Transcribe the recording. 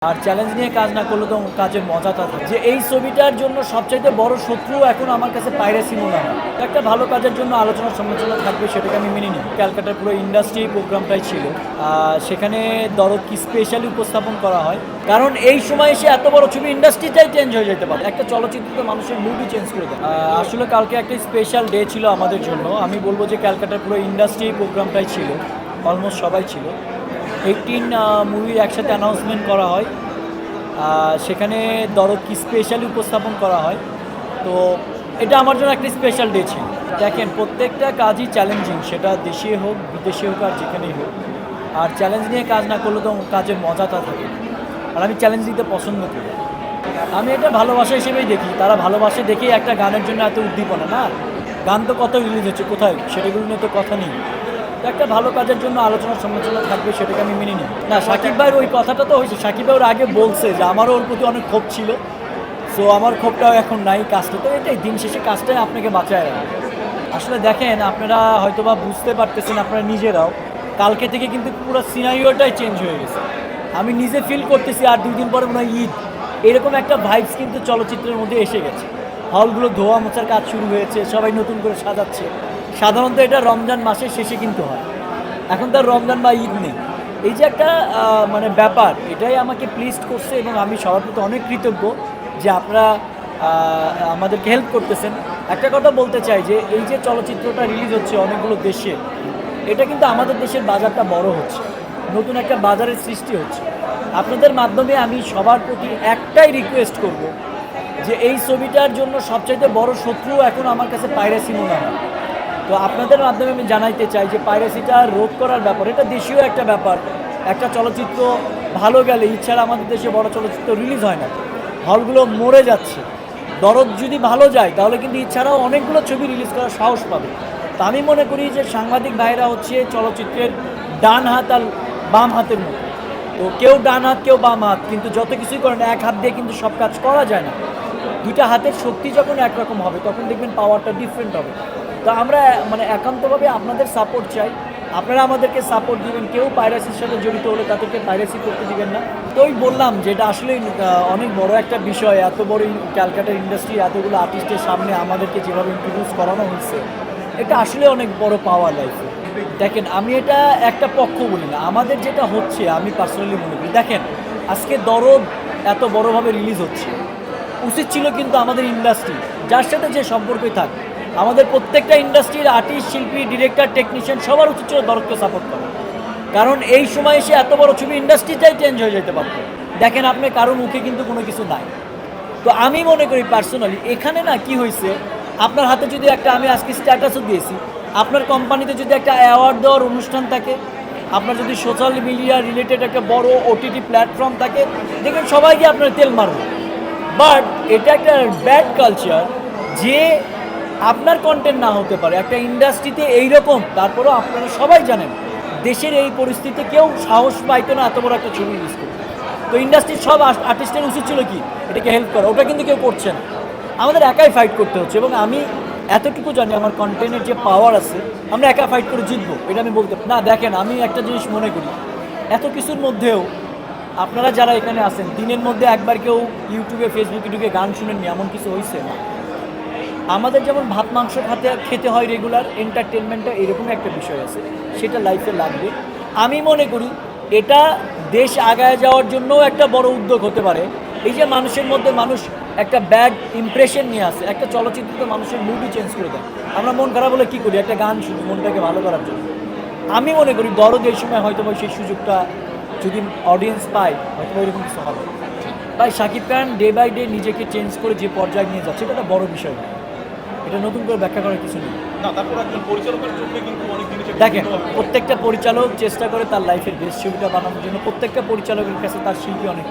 আর challenge নিয়ে কাজ না করলে তো কাজের মজাটা থাকে। যে এই ছবিটার জন্য সবচাইতে বড় শত্রু এখন আমার কাছে পাইরেসি মনে হয়। একটা ভালো কাজের জন্য আলোচনা সমালোচনা থাকবে, সেটাকে আমি মেনে নিই। ক্যালকাটার পুরো ইন্ডাস্ট্রি প্রোগ্রামটাই ছিল, সেখানে দরদকে স্পেশালি উপস্থাপন করা হয়, কারণ এই সময় এসে এত বড় ছবি ইন্ডাস্ট্রিটাই চেঞ্জ হয়ে যেতে পারে। একটা চলচ্চিত্র মানুষের মুডই চেঞ্জ করে দেয়। আসলে কালকে একটা স্পেশাল ডে ছিল আমাদের জন্য। আমি বলবো যে ক্যালকাটার পুরো ইন্ডাস্ট্রি প্রোগ্রামটাই ছিল, অলমোস্ট সবাই ছিল। 18 মুভির একসাথে অ্যানাউন্সমেন্ট করা হয়, সেখানে দরদকে স্পেশালি উপস্থাপন করা হয়। তো এটা আমার জন্য একটা স্পেশাল ডে ছিল। দেখেন, প্রত্যেকটা কাজই চ্যালেঞ্জিং, সেটা দেশে হোক বিদেশে হোক আর যেখানেই হোক। আর চ্যালেঞ্জ নিয়ে কাজ না করলে তো কাজের মজাটা থাকে। আর আমি চ্যালেঞ্জ দিতে পছন্দ করি। আমি এটা ভালোবাসা হিসেবেই দেখি। তারা ভালোবাসে দেখেই একটা গানের জন্য এত উদ্দীপনা। না, গান তো কত রিলিজ হচ্ছে, কোথায় সেটাগুলো নিয়ে তো কথা নেই। একটা ভালো কাজের জন্য আলোচনা সমালোচনা থাকবে, সেটাকে আমি মেনে নিই। না, সাকিব ভাইয়ের ওই কথাটা তো হয়েছে। সাকিব ভাই ওর আগে বলছে যে আমারও ওর প্রতি অনেক ক্ষোভ ছিল, সো আমার ক্ষোভটাও এখন নাই। কাজটা তো এটাই, দিন শেষে কাজটাই আপনাকে বাঁচায় রাখে। আসলে দেখেন, আপনারা হয়তোবা বুঝতে পারতেছেন, আপনারা নিজেরাও কালকে থেকে কিন্তু পুরো সিনারিওটাই চেঞ্জ হয়ে গেছে। আমি নিজে ফিল করতেছি আর 2 দিন পরে মনে হয় ঈদ, এরকম একটা ভাইবস কিন্তু চলচ্চিত্রের মধ্যে এসে গেছে। হলগুলো ধোয়া মোছার কাজ শুরু হয়েছে, সবাই নতুন করে সাজাচ্ছে। সাধারণত এটা রমজান মাসের শেষে কিন্তু হয়, এখন তার রমজান বা ঈদ নেই। এই যে একটা মানে ব্যাপার, এটাই আমাকে প্লিজড করছে এবং আমি সবার প্রতি অনেক কৃতজ্ঞ যে আপনারা আমাদেরকে হেল্প করতেছেন। একটা কথা বলতে চাই যে এই যে চলচ্চিত্রটা রিলিজ হচ্ছে অনেকগুলো দেশে, এটা কিন্তু আমাদের দেশের বাজারটা বড় হচ্ছে, নতুন একটা বাজারের সৃষ্টি হচ্ছে। আপনাদের মাধ্যমে আমি সবার প্রতি একটাই রিকোয়েস্ট করব যে এই ছবিটার জন্য সবচাইতে বড় শত্রু এখন আমার কাছে পাইরেসি মনে হয়। তো আপনাদের মাধ্যমে আমি জানাইতে চাই যে পাইরেসিটা রোধ করার ব্যাপার, এটা দেশীয় একটা ব্যাপার। একটা চলচ্চিত্র ভালো গেলে ইচ্ছারা আমাদের দেশে বড় চলচ্চিত্র রিলিজ হয় না, হলগুলো মরে যাচ্ছে। দরদ যদি ভালো যায় তাহলে কিন্তু ইচ্ছারাও অনেকগুলো ছবি রিলিজ করার সাহস পাবে। তা আমি মনে করি যে সাংবাদিক ভাইরা হচ্ছে চলচ্চিত্রের ডান হাত আর বাম হাতের মতো। তো কেউ ডান হাত কেউ বাম হাত, কিন্তু যত কিছুই করেন এক হাত দিয়ে কিন্তু সব কাজ করা যায় না। দুইটা হাতের শক্তি যখন একরকম হবে তখন দেখবেন পাওয়ারটা ডিফারেন্ট হবে। তো আমরা মানে একান্তভাবে আপনাদের সাপোর্ট চাই, আপনারা আমাদেরকে সাপোর্ট দিবেন। কেউ পাইরেসির সাথে জড়িত হলে তাদেরকে পাইরেসি করতে দিবেন না। তো ওই বললাম যে এটা আসলে অনেক বড় একটা বিষয়। এত বড় ক্যালকাটার ইন্ডাস্ট্রি, এতগুলো আর্টিস্টের সামনে আমাদেরকে যেভাবে ইন্ট্রোডিউস করানো হয়েছে, এটা আসলে অনেক বড় পাওয়ার লাইফে। দেখেন, আমি এটা একটা পক্ষ বলি না, আমাদের যেটা হচ্ছে আমি পার্সোনালি মনে করি। দেখেন, আজকে দরদ এত বড়োভাবে রিলিজ হচ্ছে, উচিত ছিল কিন্তু আমাদের ইন্ডাস্ট্রি যার সাথে যে সম্পর্কই থাক, আমাদের প্রত্যেকটা ইন্ডাস্ট্রির আর্টিস্ট, শিল্পী, ডিরেক্টর, টেকনিশিয়ান সবার উচিত ছিল দরদকে সাপোর্ট করা। কারণ এই সময় এসে এত বড় ছবি ইন্ডাস্ট্রিটাই চেঞ্জ হয়ে যেতে পারত। দেখেন, আপনি কারো মুখে কিন্তু কোনো কিছু নাই। তো আমি মনে করি পার্সোনালি, এখানে না কি হয়েছে, আপনার হাতে যদি একটা, আমি আজকে স্ট্যাটাসও দিয়েছি, আপনার কোম্পানিতে যদি একটা অ্যাওয়ার্ড দেওয়ার অনুষ্ঠান থাকে, আপনার যদি সোশ্যাল মিডিয়া রিলেটেড একটা বড় ওটিটি প্ল্যাটফর্ম থাকে, দেখবেন সবাইকে আপনার তেল মারবে। বাট এটা একটা ব্যাড কালচার যে আপনার কন্টেন্ট না হতে পারে একটা ইন্ডাস্ট্রিতে এইরকম। তারপরেও আপনারা সবাই জানেন দেশের এই পরিস্থিতিতে কেউ সাহস পাইতো না এত বড় একটা ছবি রিলিজ করতে। তো ইন্ডাস্ট্রির সব আর্টিস্টের উচিত ছিল কি এটাকে হেল্প করা, ওটা কিন্তু কেউ করছে না। আমাদের একাই ফাইট করতে হচ্ছে এবং আমি এতটুকু জানি আমার কন্টেন্টের যে পাওয়ার আছে, আমরা একা ফাইট করে জিতবো, এটা আমি বলতে না। দেখেন, আমি একটা জিনিস মনে করি, এত কিছুর মধ্যেও আপনারা যারা এখানে আছেন, দিনের মধ্যে একবার কেউ ইউটিউবে ফেসবুকে ঢুকে গান শুনেননি এমন কিছু হয়েছে না। আমাদের যেমন ভাত মাংস খেতে হয় রেগুলার, এন্টারটেনমেন্টটা এরকম একটা বিষয় আছে, সেটা লাইফে লাগবে। আমি মনে করি এটা দেশ আগায় যাওয়ার জন্যও একটা বড় উদ্যোগ হতে পারে। এই যে মানুষের মধ্যে মানুষ একটা ব্যাড ইমপ্রেশন নিয়ে আসে, একটা চলচ্চিত্র মানুষের মুডই চেঞ্জ করে দেয়। আমরা মন খারাপ হলে কী করি, একটা গান শুনি মনটাকে ভালো করার জন্য। আমি মনে করি দরদ এই সময় হয়তো সেই সুযোগটা যদি অডিয়েন্স পায়, হয়তো এরকম কিছু হবে। তাই Shakib Khan day by day নিজেকে চেঞ্জ করে যে পর্যায়ে নিয়ে যাচ্ছে, এটা একটা বড় বিষয় না, এটা নতুন করে ব্যাখ্যা করার কিছু নেই। দেখেন, প্রত্যেকটা পরিচালক চেষ্টা করে তার লাইফের বেস্ট ছবিটা বানানোর জন্য। প্রত্যেকটা পরিচালকের কাছে তার শিল্পী অনেক